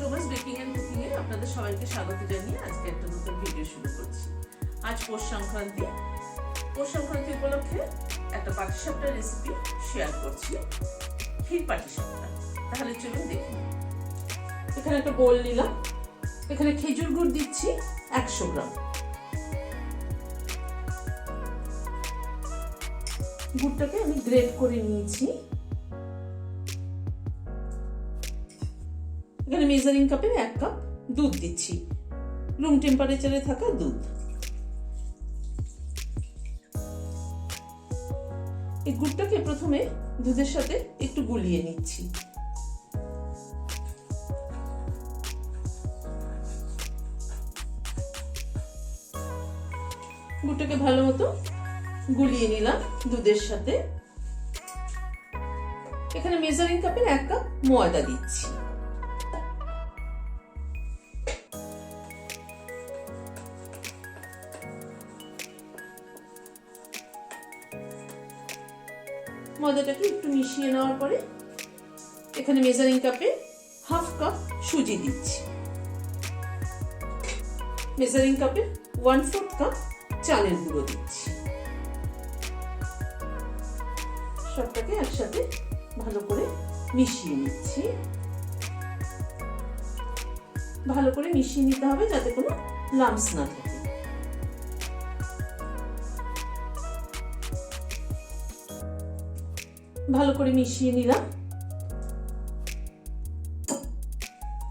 শোভাস baking and cooking এ আপনাদের সবাইকে স্বাগত জানিয়ে আজকে একটা নতুন ভিডিও শুরু করছি। আজ পৌষ সংক্রান্তি উপলক্ষে একটা পাটিসাপটা রেসিপি শেয়ার করছি, ক্ষীর পাটিসাপটা। তাহলে চলুন দেখি। এখানে একটা বোল নিলাম, এখানে খেজুর গুড় দিচ্ছি 100 গ্রাম। গুড়টাকে আমি গ্রেট করে নিয়েছি। এখানে মেজারিং কাপের 1 কাপ দুধ দিচ্ছি, রুম টেম্পারেচারে থাকা দুধ। এই গুড়টাকে প্রথমে দুধের সাথে একটু গুলিয়ে নিচ্ছি। গুড়টাকে ভালো মতো গুলিয়ে নিলাম দুধের সাথে। এখানে মেজারিং কাপের 1 কাপ ময়দা দিচ্ছি। ময়দাটাকে একটু মিশিয়ে নেওয়ার পরে এখানে মেজারিং কাপে 1/2 কাপ সুজি দিচ্ছি। মেজারিং কাপে 1/4 কাপ চালের গুঁড়ো দিচ্ছি। সবটাকে একসাথে ভালো করে মিশিয়ে নিচ্ছি। ভালো করে মিশিয়ে নিতে হবে যাতে কোনো লাম্পস না থাকে। ভালো করে মিশিয়ে নিলাম।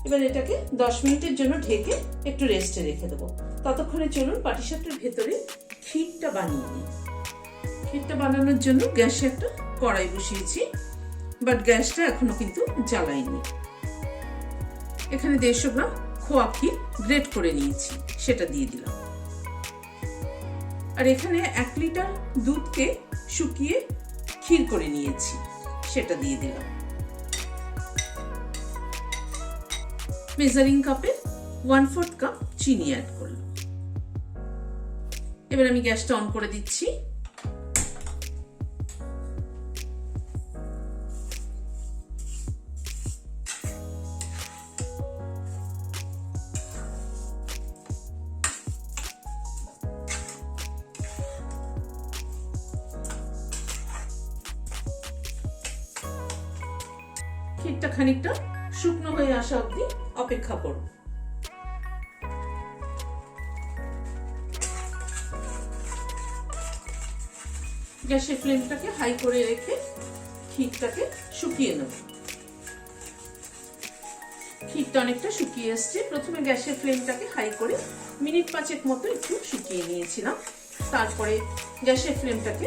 এবার এটাকে 10 মিনিটের জন্য ঢেকে একটু রেস্টে রেখে দেবো। ততক্ষণে চলুন পাটিসাপটার ভেতরে ক্ষীরটা বানিয়ে নিই। ক্ষীরটা বানানোর জন্য গ্যাসে একটা কড়াই বসিয়েছি, বাট গ্যাসটা এখনো কিন্তু জ্বালাইনি। এখানে 150 গ্রাম খোয়া ক্ষীর গ্রেট করে নিয়েছি, সেটা দিয়ে দিলাম। আর এখানে 1 লিটার দুধকে শুকিয়ে ক্ষীর করে নিয়েছি, সেটা দিয়ে দিলাম। মেজারিং কাপে 1/4 কাপ চিনি অ্যাড করলাম। এবার আমি গ্যাসটা অন করে দিচ্ছি। ক্ষীরটা খানিকটা শুকনো হয়ে আসা অবধি অপেক্ষা করব। গ্যাসের ফ্লেমটাকে হাই করে রেখে ক্ষীরটাকে শুকিয়ে নেব। ক্ষীরটা অনেকটা শুকিয়ে এসছে। প্রথমে গ্যাসের ফ্লেমটাকে হাই করে মিনিট 5 মতো একটু শুকিয়ে নিয়েছিলাম। তারপরে গ্যাসের ফ্লেমটাকে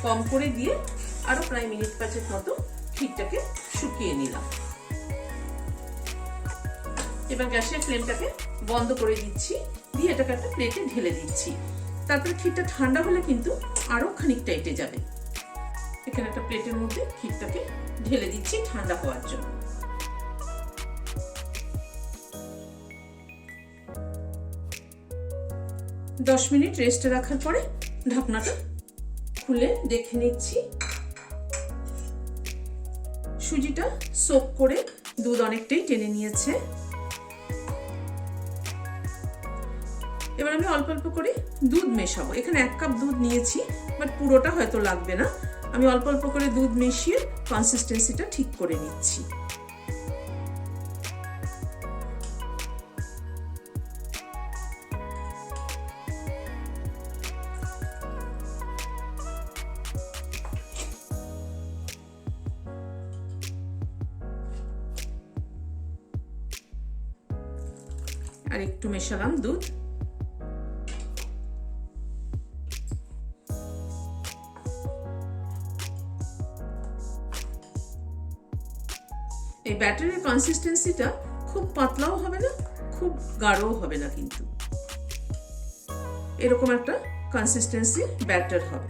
কম করে দিয়ে আরো প্রায় মিনিট 5 মতো ক্ষীরটাকে শুকিয়ে নিলাম। এবার গ্যাসের ফ্লেমটাকে বন্ধ করে দিচ্ছি, দিয়ে এটাকে একটা প্লেটে ঢেলে দিচ্ছি। তারপরে ক্ষীরটা ঠান্ডা হলে কিন্তু আরো খানিকটা এঁটে যাবে। এখানে একটা প্লেটের মধ্যে ক্ষীরটাকে ঢেলে দিচ্ছি ঠান্ডা হওয়ার জন্য। দশ মিনিট রেস্টে রাখার পরে ঢাকনাটা খুলে দেখে নিচ্ছি। সুজিটা সোক করে দুধ অনেকটাই টেনে নিয়েছে। এবার আমি অল্প অল্প করে দুধ মেশাবো। এখানে 1 কাপ দুধ নিয়েছি, বাট পুরোটা হয়তো লাগবে না। আমি অল্প অল্প করে দুধ মিশিয়ে কনসিস্টেন্সিটা ঠিক করে নিচ্ছি। আর একটু মেশালাম দুধ। এই ব্যাটারের কনসিস্টেন্সিটা খুব পাতলাও হবে না, খুব গাঢ়ও হবে না, কিন্তু এরকম একটা কনসিস্টেন্সি ব্যাটার হবে।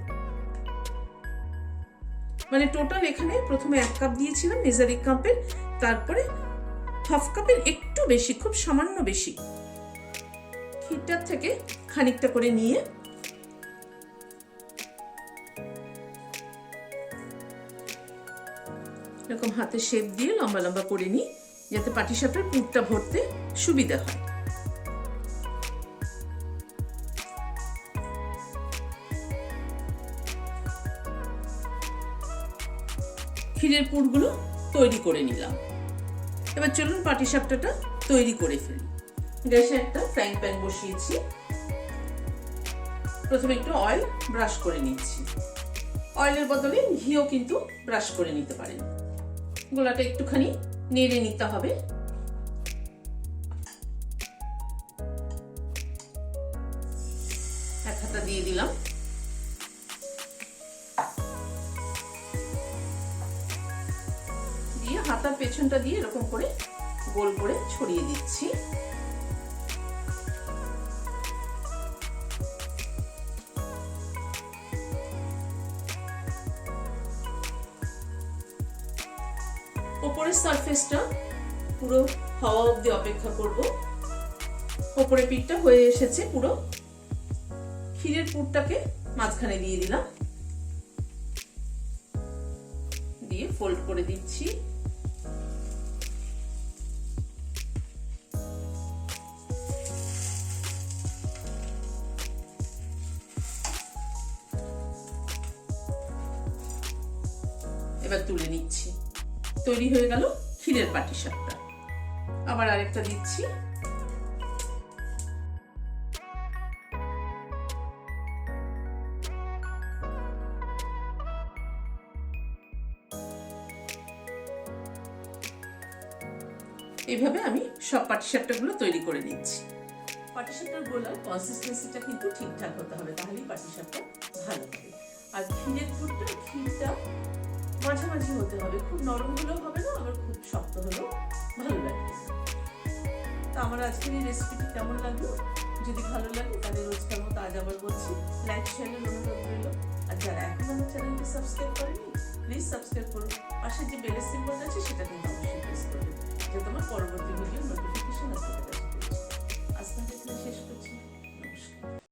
মানে টোটাল এখানে প্রথমে 1 কাপ দিয়েছিলাম মেজারিং কাপের, তারপরে 1/2 কাপের একটু বেশি, খুব সামান্য বেশি ক্ষীরটার থেকে খানিকটা করে নিয়ে এরকম হাতে শেপ দিয়ে লম্বা লম্বা করে নিই। যাতে পাটিসাপটার পুরটা ভরতে সুবিধা হয়। ক্ষীরের পুরগুলো তৈরি করে নিলাম। এবার চলুন পাটিসাপটাটা তৈরি করে ফেলি। গ্যাসে একটা ফ্রাইং প্যান বসিয়েছি। প্রথমে একটু অয়েল ব্রাশ করে নিচ্ছি। অয়েলের বদলে ঘিও কিন্তু ব্রাশ করে নিতে পারেন। গোলাটা একটুখানি নেড়ে নিতে হবে। এক হাতা দিয়ে দিলাম। দিয়ে হাতার পেছনটা দিয়ে এরকম করে গোল করে ছড়িয়ে দিচ্ছি। উপরের সারফেসটা পুরো হাওয়া অবধি অপেক্ষা করব। উপরের পিঠটা হয়ে এসেছে পুরো। ক্ষীরের পুরটাকে মাঝখানে দিয়ে দিলাম, দিয়ে ফোল্ড করে দিচ্ছি। এবার তুলে নিচ্ছি। তৈরি হয়ে গেল ক্ষীরের পাটিসাপটা। আবার আরেকটা দিচ্ছি। এইভাবে আমি সব পাটিসাপটাগুলো তৈরি করে নিচ্ছি। পাটিসাপটার গোলার কনসিস্টেন্সিটা কিন্তু ঠিকঠাক হতে হবে, তাহলেই পাটিসাপটা ভালো হবে। আর ক্ষীরের ক্ষীরটা মাঝামাঝি হতে হবে, খুব নরম হলেও হবে না, আবার খুব শক্ত হলেও ভালো লাগবে। তো আমার আজকের এই রেসিপিটি কেমন লাগলো? যদি ভালো লাগে তাহলে রোজকার মতো আজ আবার বলছি, লাইক শেয়ারের অনুরোধ রইল। আর যারা এখন আমার চ্যানেলটি সাবস্ক্রাইব করেনি, প্লিজ সাবস্ক্রাইব করুন। পাশে যে বেলের সিম্বল আছে সেটা কিন্তু অবশ্যই প্রেস করবেন, যাতে আমার পরবর্তী ভিডিও নোটিফিকেশন আপনাদের কাছে পৌঁছে। আজ তাহলে শেষ করছি। নমস্কার।